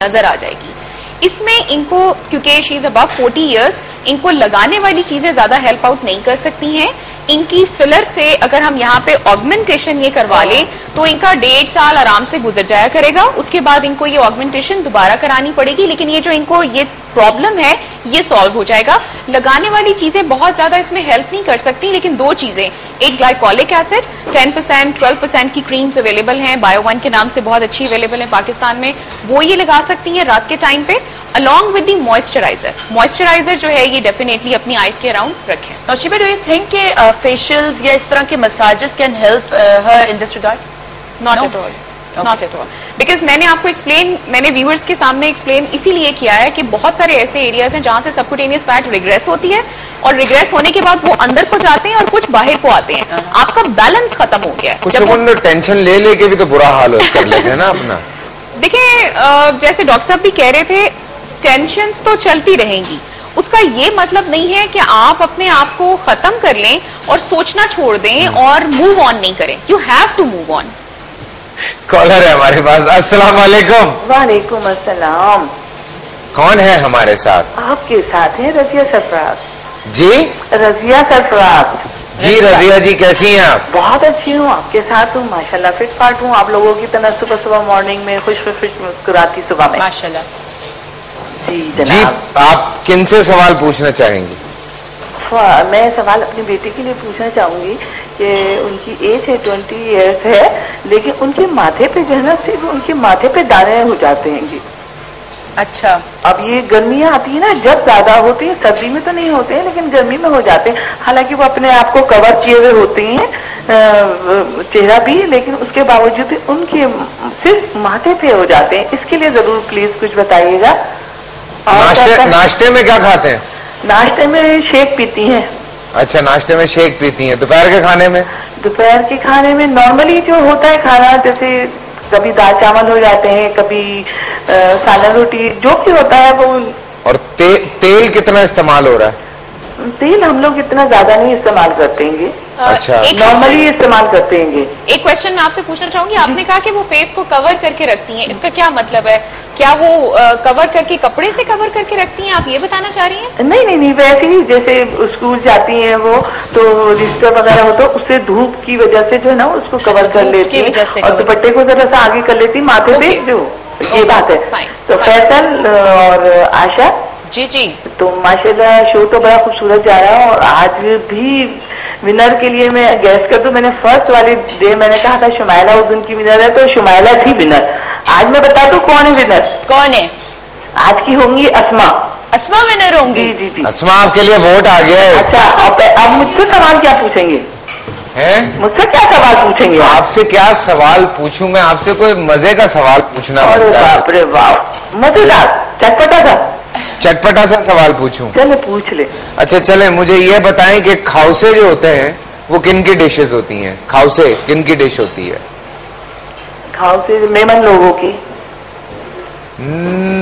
नजर आ जाएगी। इसमें इनको क्योंकि शी इज अबव 40 इयर्स, इनको लगाने वाली चीजें ज्यादा हेल्प आउट नहीं कर सकती हैं। इनकी फिलर से अगर हम यहाँ पे ऑगमेंटेशन ये करवा लें तो इनका 1.5 साल आराम से गुजर जाया करेगा। उसके बाद इनको ये ऑगमेंटेशन दोबारा करानी पड़ेगी, लेकिन ये जो इनको ये प्रॉब्लम है ये सॉल्व हो जाएगा। लगाने वाली चीजें बहुत ज्यादा इसमें हेल्प नहीं कर सकती, लेकिन दो चीजें, एक ग्लाइकोलिक एसिड 10% 12% की क्रीम्स अवेलेबल हैं, बायो1 के नाम से बहुत अच्छी अवेलेबल है पाकिस्तान में, वो ये लगा सकती हैं रात के टाइम पे, along with the moisturiser. Moisturiser जो है ये डेफिनेटली अपनी आईज के अराउंड रखें। नौशीबा, डू यू थिंक कि फेशियल्स या इस तरह के massages can help her in this regard? Not at all, not at all, because मैंने आपको एक्सप्लेन, मैंने व्यूअर्स के सामने एक्सप्लेन इसीलिए किया है कि बहुत सारे ऐसे एरियाज हैं जहां से सबक्यूटेनियस फैट रिग्रेस होती है और रिग्रेस होने के बाद वो अंदर को जाते हैं और कुछ बाहर को आते हैं। आपका बैलेंस खत्म हो गया है। कुछ लोगों ने टेंशन ले लेके भी तो बुरा हाल कर लेते हैं ना अपना। देखिए, जैसे डॉक्टर साहब भी कह रहे थे, टेंशन तो चलती रहेंगी, उसका ये मतलब नहीं है कि आप अपने आप को खत्म कर लें और सोचना छोड़ दें और मूव ऑन नहीं करें। You have to move on. Caller है हमारे पास। अस्सलाम वालेकुम। वालेकुम अस्सलाम। कौन है हमारे साथ? आपके साथ है रजिया सरफराज। जी रजिया सरफराज। जी रजिया जी, कैसी हैं आप? बहुत अच्छी हूँ, आपके साथ हूँ माशाल्लाह, फिट फाट हूँ, आप लोगों की तरह सुबह सुबह मॉर्निंग में खुश मुस्कुराती सुबह में माशाल्लाह। जी जी, जनाब। आप किन से सवाल पूछना चाहेंगी? मैं सवाल अपनी बेटी के लिए पूछना चाहूंगी कि उनकी एज है 20 इयर्स है, लेकिन उनके माथे पे जो है ना, सिर्फ उनके माथे पे दाने हो जाते हैं जी। अच्छा। अब ये गर्मियाँ आती है ना, जब ज्यादा होती है, सर्दी में तो नहीं होते हैं लेकिन गर्मी में हो जाते हैं। हालांकि वो अपने आप को कवर किए हुए होते हैं चेहरा भी, लेकिन उसके बावजूद उनके सिर्फ माथे पे हो जाते हैं। इसके लिए जरूर प्लीज कुछ बताइएगा। नाश्ते में क्या खाते हैं? नाश्ते में शेक पीती हैं। अच्छा, नाश्ते में शेक पीती हैं। दोपहर के खाने में? दोपहर के खाने में नॉर्मली जो होता है खाना, जैसे कभी दाल चावल हो जाते हैं, कभी सालन रोटी, जो भी होता है वो। और तेल कितना इस्तेमाल हो रहा है? तेल हम लोग इतना ज्यादा नहीं इस्तेमाल करते हैं। अच्छा, नॉर्मली इस्तेमाल करते हैं। एक क्वेश्चन मैं आपसे पूछना चाहूंगी, आपने कहा कि वो फेस को कवर करके रखती हैं, इसका क्या मतलब है? क्या वो कवर करके कपड़े से कवर करके रखती हैं, आप ये बताना चाह रही हैं? नहीं नहीं नहीं, वैसे ही जैसे स्कूल जाती हैं वो, तो रिश्ता वगैरह हो तो उससे धूप की वजह से जो है ना उसको कवर कर लेती है और दुपट्टे को जरा सा आगे कर लेती माथे पे, जो ये बात है। तो फैसल और आशा जी जी, तो माशाल्लाह शो तो बड़ा खूबसूरत जा रहा है। और आज भी विनर के लिए मैं गैस कर दूं, मैंने फर्स्ट वाली डे मैंने कहा था शुमाइला उस दिन की विनर है, तो शुमाइला थी विनर। आज मैं बता दूं कौन है विनर? कौन है? आज की होंगी अस्मा। अस्मा विनर होंगी? जी जी जी। अस्मा, आपके लिए वोट आ गया है। अच्छा, अब मुझसे सवाल क्या पूछेंगे? हैं? मुझसे क्या सवाल पूछेंगे? आपसे क्या सवाल पूछूं मैं? आपसे कोई मजे का सवाल पूछना पड़ता है। बाप रे बाप, मजेदार चटपटा सा चटपटा सा सवाल पूछूं? चले पूछ ले। अच्छा चले, मुझे ये बताएं कि खाउसे जो होते हैं वो किन की डिशेज होती हैं? खाउसे किन की डिश होती है? खाउसे मेमन लोगों की।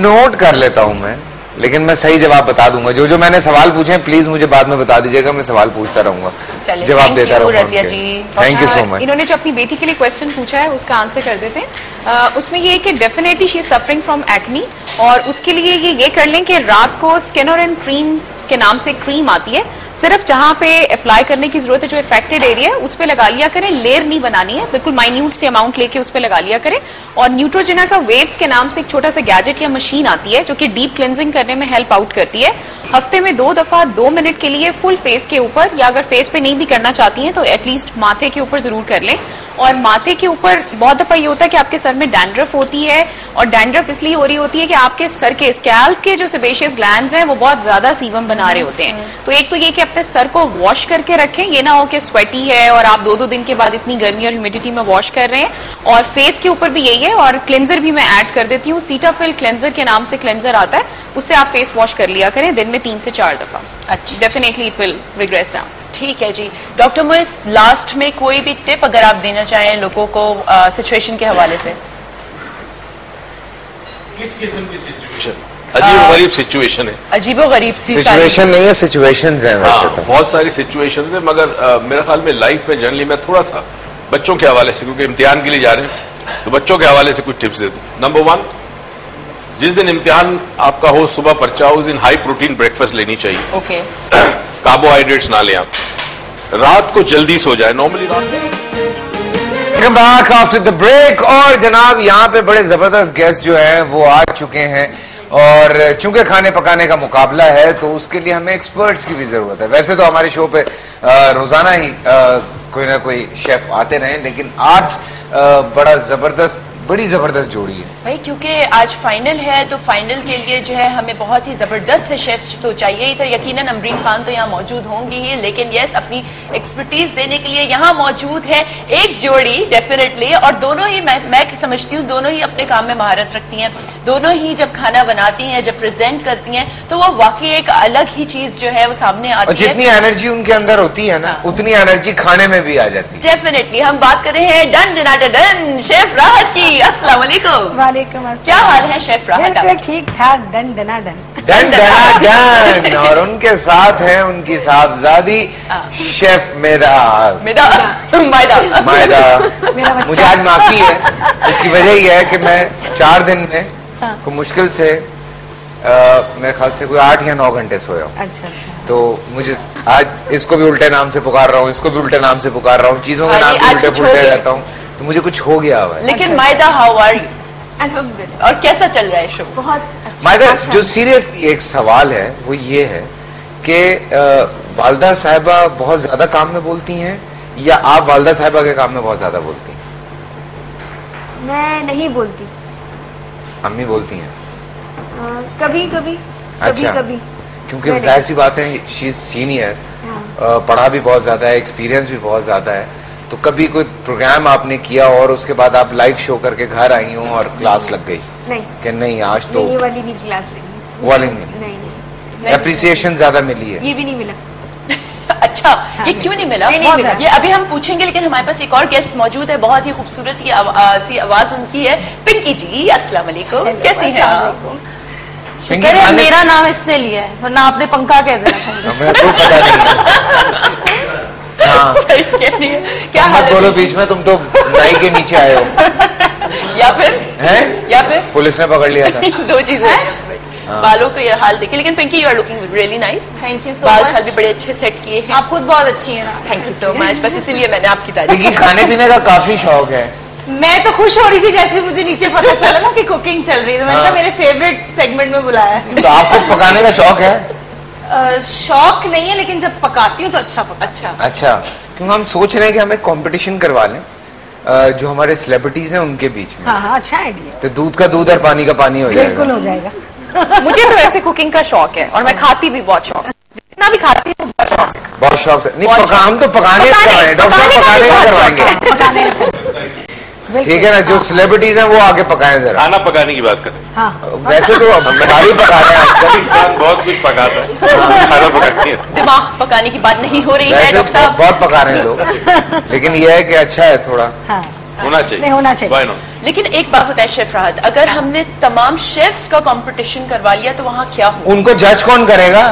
नोट कर लेता हूं मैं, लेकिन मैं सही जवाब बता दूंगा। जो जो मैंने सवाल पूछे हैं प्लीज मुझे बाद में बता दीजिएगा, मैं सवाल पूछता रहूंगा, जवाब देता रहूंगा। Thank you so much. इन्होंने जो अपनी बेटी के लिए क्वेश्चन पूछा है उसका आंसर कर देते हैं। उसमें ये कि definitely she is suffering from acne, और उसके लिए ये कर लें कि रात को स्किनर एंड क्रीम के नाम से क्रीम आती है, सिर्फ जहां पे अप्लाई करने की जरूरत है, जो इफेक्टेड एरिया है उस पे लगा लिया करें, लेयर नहीं बनानी है, बिल्कुल माइन्यूट से अमाउंट लेके उस पे लगा लिया करें। और न्यूट्रोजेना का वेव्स के नाम से एक छोटा सा गैजेट या मशीन आती है जो कि डीप क्लिनजिंग करने में हेल्प आउट करती है। हफ्ते में 2 दफा 2 मिनट के लिए फुल फेस के ऊपर, या अगर फेस पे नहीं भी करना चाहती हैं तो एटलीस्ट माथे के ऊपर जरूर कर लें। और माथे के ऊपर बहुत दफा ये होता है कि आपके सर में डैंड्रफ होती है, और डैंड्रफ इसलिए हो रही होती है कि आपके सर के स्कैल्प के जो सेबेशियस ग्लैंड्स हैं वो बहुत ज्यादा सीबम बना रहे होते हैं। तो एक तो ये कि अपने सर को वॉश करके रखें, ये ना हो कि स्वेटी है और आप 2-2 दिन के बाद इतनी गर्मी और ह्यूमिडिटी में वॉश कर रहे हैं। और फेस के ऊपर भी यही है, और क्लेंजर भी मैं ऐड कर देती हूँ, सीटाफिल क्लेंजर के नाम से क्लेंजर आता है, उससे आप फेस वॉश कर लिया करें दिन में 3 से 4 दफा। अच्छा, definitely it will regress down. ठीक है जी। डॉक्टर मोइस, लास्ट में कोई भी टिप अगर आप देना चाहें लोगों को सिचुएशन के हवाले से? किस किस्म की सिचुएशन? अजीब गरीब सिचुएशन है। अजीबो गरीब सिचुएशन नहीं है, सिचुएशंस हैं वैसे तो। बहुत सारी सिचुएशंस है, मगर मेरे ख्याल में लाइफ में जनरली मैं थोड़ा सा बच्चों के हवाले से, क्योंकि इम्तिहान के लिए जा रहे हैं तो बच्चों के हवाले से कुछ टिप्स दे दूं। नंबर 1, जिस दिन इम्तिहान आपका हो सुबह पर्चा, उस दिन हाई प्रोटीन ब्रेकफास्ट लेनी चाहिए। ओके। कार्बोहाइड्रेट्स ना लें आप। रात को जल्दी सो जाए। Normally back after the break. और जनाब यहाँ पे बड़े जबरदस्त गेस्ट जो हैं वो आ चुके हैं, और चूंकि खाने पकाने का मुकाबला है तो उसके लिए हमें एक्सपर्ट्स की भी जरूरत है। वैसे तो हमारे शो पे रोजाना ही कोई ना कोई शेफ आते रहे, लेकिन आज बड़ी जबरदस्त जोड़ी है भाई, क्योंकि आज फाइनल है तो फाइनल के लिए जो है हमें बहुत ही जबरदस्त से शेफ्स तो चाहिए ही था। यकीनन अमरीन खान तो यहाँ मौजूद होंगी ही, लेकिन यस अपनी एक्सपर्टीज देने के लिए यहाँ मौजूद है एक जोड़ी डेफिनेटली। और दोनों ही मैं समझती हूँ दोनों ही अपने काम में महारत रखती हैं। दोनों ही जब खाना बनाती हैं, जब प्रेजेंट करती हैं, तो वो वाकई एक अलग ही चीज जो है वो सामने आती है। और जितनी एनर्जी उनके अंदर होती है ना, उतनी एनर्जी खाने में भी आ जाती है। डेफिनेटली। हम बात कर रहे हैं डन डन शेफ राहत की। अस्सलाम वालेकुम। वालेकुम अस्सलाम। क्या हाल है शेफ राहत? बिल्कुल ठीक ठाक, डन डना डन। डन डना डन। और उनके साथ हैं उनकी साहबजादी शेफ मैदा। मुझे आज माफी है, उसकी वजह यह है कि मैं 4 दिन में को मुश्किल से मेरे ख्याल से कोई 8 या 9 घंटे सोया हूँ। अच्छा। तो मुझे आज इसको भी उल्टे नाम से पुकार रहा हूँ, इसको भी उल्टे नाम से पुकार रहा हूँ, चीजों के नाम भी उल्टे पुल्टे रहता हूँ, तो मुझे कुछ हो गया हुआ है। लेकिन मायदा हाउ आर यू? अल्हम्दुलिल्लाह। और कैसा चल रहा है शो? बहुत मायदा, जो सीरियसली एक सवाल है वो ये है कि वालदा साहिबा बहुत ज्यादा काम में बोलती हैं या आप वालदा साहिबा के काम में बहुत ज्यादा बोलती हैं? मैं नहीं बोलती। अम्मी बोलती हैं? कभी कभी। अच्छा। कभी क्योंकि जाहिर सी बात है शी इज सीनियर, पढ़ा भी बहुत ज्यादा है, एक्सपीरियंस भी बहुत ज्यादा है, तो कभी कोई प्रोग्राम आपने किया और उसके बाद आप लाइव शो करके घर आई हूँ और क्लास लग गई? नहीं कि नहीं आज तो ये वाली नहीं क्लास लगी। वो वाली नहीं, नहीं एप्रिसिएशन ज्यादा मिली है? ये भी नहीं मिला। अच्छा, ये क्यों नहीं मिला? नहीं मिला। ये अभी हम पूछेंगे, लेकिन हमारे पास एक और गेस्ट मौजूद है, बहुत ही खूबसूरत सी आवाज उनकी है। पिंकी जी, अस्सलाम वालेकुम, कैसी हैं आप? शुक्र है मेरा नाम इसने लिया है, वरना आपने पंखा कह देना था। हमें तो पता नहीं। हाँ। सही कह रही है। क्या हाल है? बोलो बीच में, तुम तो नाई के नीचे आए हो। या फिर पुलिस ने पकड़ लिया था। दो चीजें। बालों को ये हाल देखिए, लेकिन Pinky you are looking really nice. Thank you so बाल मच। छाल भी बड़े अच्छे सेट किए हैं। आप खुद बहुत अच्छी है ना। Thank you so much. बस इसीलिए मैंने आपकी तारीफ लेकिन खाने पीने का काफी शौक है। मैं तो खुश हो रही थी जैसे मुझे नीचे पता चला ना कि कुकिंग चल रही है, तो मैंने कहा मेरे फेवरेट सेगमेंट में बुलाया है। तो आपको पकाने का शौक है? शौक नहीं है, लेकिन जब पकाती हूँ तो अच्छा पका। अच्छा, क्योंकि हम सोच रहे हैं कि हमें कंपटीशन करवा लें जो हमारे सेलिब्रिटीज हैं उनके बीच में। हाँ, अच्छा आइडिया। तो दूध का दूध और पानी का पानी हो जाएगा। बिल्कुल हो जाएगा। मुझे तो वैसे कुकिंग का शौक है और मैं खाती भी बहुत शौक से, जितना भी खाती हूँ बहुत शौक से। नहीं पका, हम तो पकाने करवाएंगे, डॉक्टर साहब पकाने का करवाएंगे। ठीक है ना, जो सेलिब्रिटीज हैं वो आगे पकाएं जरा। खाना पकाने की बात करें। हाँ। वैसे तो सारी पका रहे हैं आजकल। इंसान बहुत कुछ पकाता है, खाना पकाती है। दिमाग पकाने की बात नहीं हो रही है वैसे डॉक्टर साहब। बहुत पका रहे हैं लोग, लेकिन ये है कि अच्छा है थोड़ा होना चाहिए। नहीं होना चाहिए। Why not? लेकिन एक बात होता है शेफ राहत, अगर हमने तमाम शेफ्स का कंपटीशन करवा लिया तो वहाँ क्या हो? उनको जज कौन करेगा?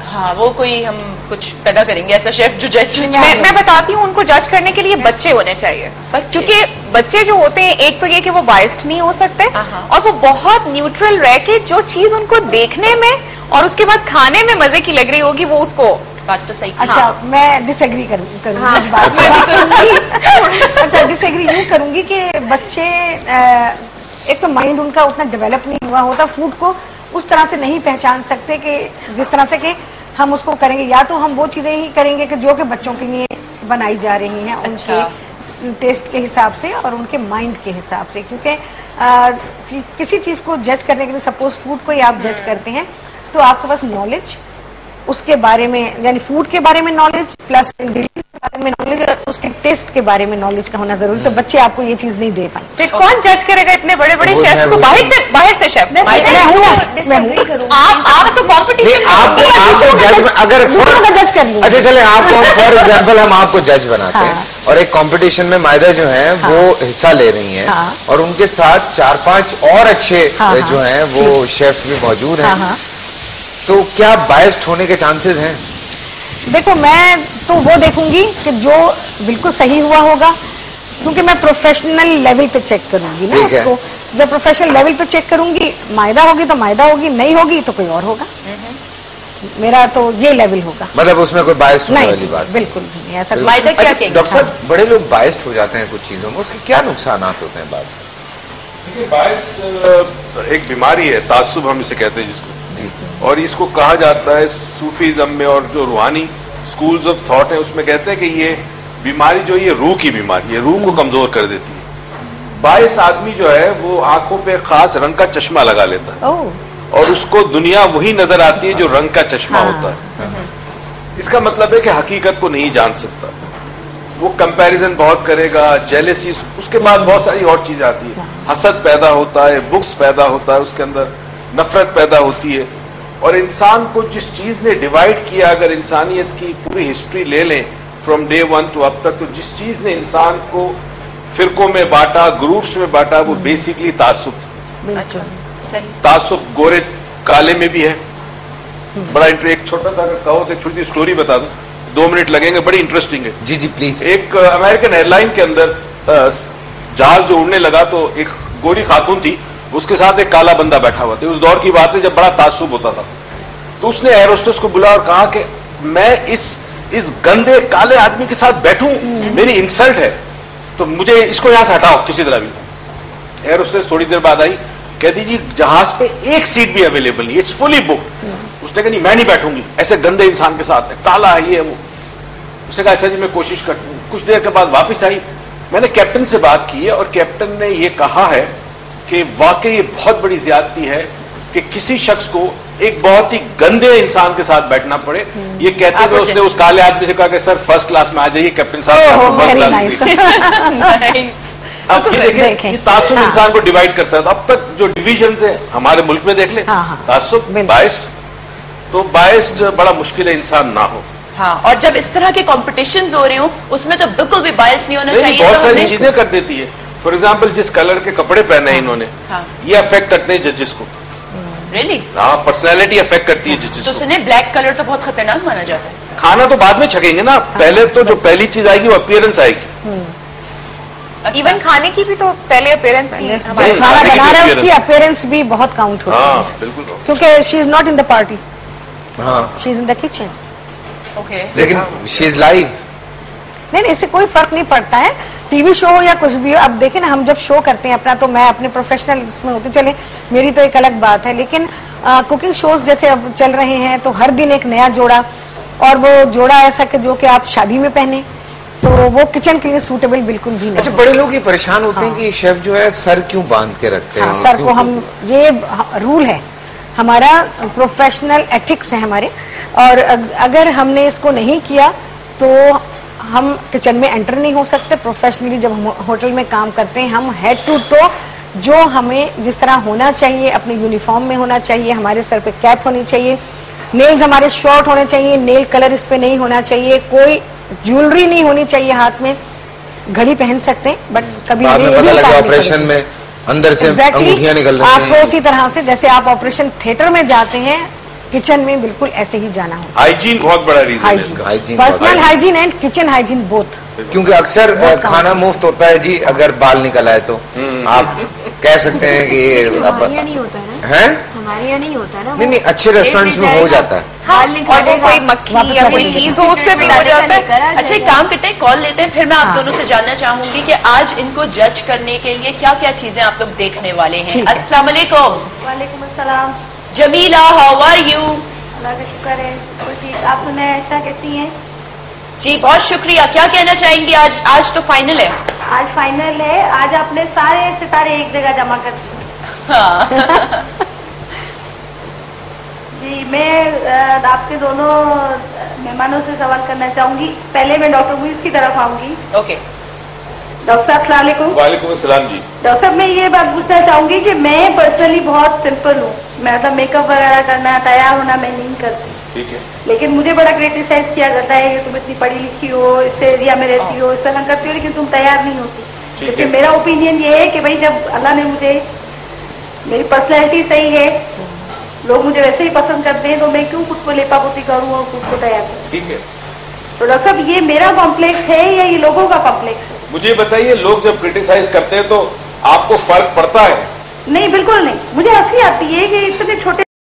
हाँ, वो कोई हम कुछ पैदा करेंगे ऐसा शेफ जो जज। मैं बताती हूँ, उनको जज करने के लिए बच्चे होने चाहिए, क्योंकि बच्चे जो होते हैं, एक तो ये कि वो बायस्ड नहीं हो सकते और वो बहुत न्यूट्रल रह के जो चीज उनको देखने में और उसके बाद खाने में मजे की लग रही होगी वो उसको। बात तो सही। अच्छा, मैं डिसएग्री करूंगी इस बात में। अच्छा, डिसएग्री यूँ करूंगी कि बच्चे एक तो माइंड उनका उतना डेवलप नहीं हुआ होता, फूड को उस तरह से नहीं पहचान सकते कि जिस तरह से कि हम उसको करेंगे। या तो हम वो चीजें ही करेंगे कि जो कि बच्चों के लिए बनाई जा रही हैं, उनके टेस्ट के हिसाब से और उनके माइंड के हिसाब से। क्योंकि किसी चीज को जज करने के लिए, सपोज फूड को ही आप जज करते हैं, तो आपके पास नॉलेज उसके बारे में, यानी फूड के बारे में नॉलेज प्लस इंग्रेडिएंट के बारे में नॉलेज और उसके टेस्ट के बारे में नॉलेज का होना जरूरी। तो बच्चे आपको ये चीज नहीं दे पाए। फिर कौन जज करेगा इतने बड़े बड़े शेफ्स को? बाहर से शेफ। आप तो कॉम्पिटिशन अगर जज कर लूँ। अच्छा चले, आपको फॉर एग्जाम्पल हम आपको जज बनाते हैं और एक कंपटीशन में मायदा जो है वो हिस्सा ले रही हैं और उनके साथ 4-5 और अच्छे जो हैं वो शेफ्स भी मौजूद हैं, तो क्या बायस्ड होने के चांसेस हैं? देखो, मैं तो वो देखूंगी कि जो बिल्कुल सही हुआ होगा, क्योंकि मैं प्रोफेशनल लेवल पे चेक करूंगी ना उसको। जब प्रोफेशनल लेवल पे चेक करूंगी, मायदा होगी तो मायदा होगी, नहीं होगी तो कोई और होगा। मेरा तो ये लेवल होगा। मतलब उसमें कोई बायस्ड होने वाली बात बिल्कुल नहीं, ऐसा मायदा क्या कहेंगे? डॉक्टर साहब, बड़े लोग बायस्ड हो जाते हैं कुछ चीजों में, उसके क्या नुकसान होते हैं बाद में? बायस्ड एक बीमारी है, तासुब हम इसे कहते हैं जिसको, और इसको कहा जाता है सूफीज्म में और जो रूहानी स्कूल्स ऑफ थॉट है उसमें कहते हैं कि ये बीमारी जो ये रूह की बीमारी है, रूह को कमजोर कर देती है। बायस्ड आदमी जो है वो आंखों पे खास रंग का चश्मा लगा लेता है और उसको दुनिया वही नजर आती है जो रंग का चश्मा होता है। इसका मतलब है कि हकीकत को नहीं जान सकता, वो कंपैरिजन बहुत करेगा, जेलेसी, उसके बाद बहुत सारी और चीजें आती है, हसद पैदा होता है, बुक्स पैदा होता है, उसके अंदर नफरत पैदा होती है। और इंसान को जिस चीज ने डिवाइड किया, अगर इंसानियत की पूरी हिस्ट्री ले लें फ्रॉम डे 1 टू अब तक, तो जिस चीज ने इंसान को फिरकों में बांटा, ग्रुप्स में बांटा, वो बेसिकली तासुब था। अच्छा, सही। तासुब गोरे काले में भी है। बड़ा एक छोटा सा अगर कहो तो एक छोटी स्टोरी बता दूं, 2 मिनट लगेंगे, बड़ी इंटरेस्टिंग है। जी जी प्लीज। एक अमेरिकन एयरलाइन के अंदर जहाज जो उड़ने लगा तो एक गोरी खातून थी, उसके साथ एक काला बंदा बैठा हुआ था। उस दौर की बात है जब बड़ा तासुब होता था। तो उसने एयर होस्टेस को बुलाया और कहा कि मैं इस गंदे काले आदमी के साथ बैठूं, मेरी इंसल्ट है, तो मुझे इसको यहां से हटाओ किसी तरह भी। एयर होस्टेस थोड़ी देर बाद आई, कहती जी जहाज पे एक सीट भी अवेलेबल नहीं, इट्स फुली बुक्ड। उसने कहा नहीं मैं नहीं बैठूंगी ऐसे गंदे इंसान के साथ, काला है ये वो। उसने कहा अच्छा जी मैं कोशिश करती हूँ। कुछ देर के बाद वापस आई, मैंने कैप्टन से बात की है और कैप्टन ने ये कहा है कि वाकई ये बहुत बड़ी ज्यादती है कि किसी शख्स को एक बहुत ही गंदे इंसान के साथ बैठना पड़े। ये कहते हुए उसने उस काले आदमी से कहा कि सर फर्स्ट क्लास में आ जाइए, कैप्टन साहब फर्स्ट क्लास। अब ये देखिए ये तासुब इंसान को डिवाइड करता है। तो अब तक जो डिविजन है हमारे मुल्क में देख ले, तासुब, बायस्ड, तो बायस्ड बड़ा मुश्किल है इंसान ना हो। हाँ, और जब इस तरह के कॉम्पिटिशन हो रहे हो उसमें तो बिल्कुल भी बायस नहीं होना चाहिए। बहुत सारी चीजें कर देती है। फॉर एग्जाम्पल जिस कलर के कपड़े पहने हैं इन्होंने, ये अफेक्ट करते हैं जजेस को। रियली? हाँ, पर्सनैलिटी अफेक्ट करती है जजेस तो को। सुने ब्लैक कलर तो बहुत खतरनाक माना जाता है। खाना तो बाद में छकेंगे ना, पहले तो जो पहली चीज आएगी वो अपीयरेंस आएगी। इवन खाने की भी तो पहले अपीयरेंस ही खाना बना रहा है, उसकी अपीयरेंस भी बहुत काउंट होती है। बिल्कुल, क्योंकि she is not in the party, हाँ she is in the kitchen. Okay, लेकिन शी इज लाइव। नहीं, इससे कोई फर्क नहीं पड़ता है, टीवी शो हो या कुछ भी हो। अब देखें ना, हम जब शो करते हैं अपना, तो मैं अपने प्रोफेशनल इसमें होते चले, मेरी तो एक अलग बात है, लेकिन कुकिंग शोज जैसे अब चल रहे हैं तो हर दिन एक नया जोड़ा, और वो जोड़ा ऐसा कि जो कि आप शादी में पहने, तो वो किचन के लिए सूटेबल बिल्कुल भी नहीं। अच्छा, बड़े लोग ये परेशान होते हैं कि शेफ जो है सर क्यों बांध के रखते हैं? सर को हम, ये रूल है हमारा, प्रोफेशनल एथिक्स है हमारे, और अगर हमने इसको नहीं किया तो हम किचन में एंटर नहीं हो सकते। प्रोफेशनली जब हम होटल में काम करते हैं, हम हेड टू टो जो हमें जिस तरह होना चाहिए, अपने यूनिफॉर्म में होना चाहिए, हमारे सर पे कैप होनी चाहिए, नेल्स हमारे शॉर्ट होने चाहिए, नेल कलर इस पे नहीं होना चाहिए, कोई ज्वेलरी नहीं होनी चाहिए हाथ में। घड़ी पहन सकते हैं बट कभी ऑपरेशन में अंदर से अंगूठियां निकल रही हैं। आपको उसी तरह से जैसे आप ऑपरेशन थिएटर में जाते हैं, किचन में बिल्कुल ऐसे ही जाना होगा। हाइजीन बहुत बड़ा रीजन है इसका। Personal hygiene and kitchen hygiene both. क्योंकि अक्सर खाना मुफ्त होता है जी, अगर बाल निकल आए तो आप कह सकते हैं कि हमारे यहाँ नहीं होता है ना, हमारे यहाँ नहीं होता है ना। नहीं, अच्छे रेस्टोरेंट्स में हो जाता है। और वो कोई मक्खी या कोई चीज हो उससे भी हो जाता है। अच्छा, एक काम करते हैं, कॉल लेते हैं, फिर मैं आप दोनों से जानना चाहूंगी कि आज इनको जज करने के लिए क्या क्या चीजें आप लोग देखने वाले हैं। अस्सलाम वालेकुम। वालेकुम अस्सलाम। Jamila, how are you? Allah का शुक्र है, तो ठीक। आप सुने ऐसा कैसी हैं? जी बहुत शुक्रिया। क्या कहना चाहेंगी? आज तो फाइनल है। आज फाइनल है, आज आपने सारे सितारे एक जगह जमा कर दिए। हाँ। जी, मैं आपके दोनों मेहमानों से सवाल करना चाहूंगी। पहले मैं डॉक्टर मुइज की तरफ आऊंगी। ओके। डॉक्टर साहब अस्सलाम वालेकुम। वालेकुम अस्सलाम जी। डॉक्टर साहब, मैं ये बात पूछना चाहूंगी कि मैं पर्सनली बहुत सिंपल हूँ, मतलब मेकअप वगैरह करना, तैयार होना मैं नहीं करती। ठीक है। लेकिन मुझे बड़ा क्रिटिसाइज किया जाता है कि तुम इतनी पढ़ी लिखी हो, इस एरिया में रहती हो, इस तरह करती हो, लेकिन तुम तैयार नहीं होती। लेकिन मेरा ओपिनियन ये है कि भाई जब अल्लाह ने मुझे, मेरी पर्सनैलिटी सही है, लोग मुझे वैसे ही पसंद करते हैं, तो मैं क्यों खुद को लेपापोती करूँ और खुद को तैयार करूँ? ठीक है। तो डॉक्टर साहब, ये मेरा कॉम्प्लेक्स है या ये लोगों का कॉम्प्लेक्स है? मुझे बताइए, लोग जब क्रिटिसाइज करते हैं तो आपको फर्क पड़ता है? नहीं, बिल्कुल नहीं। मुझे हंसी आती है कि इतने छोटे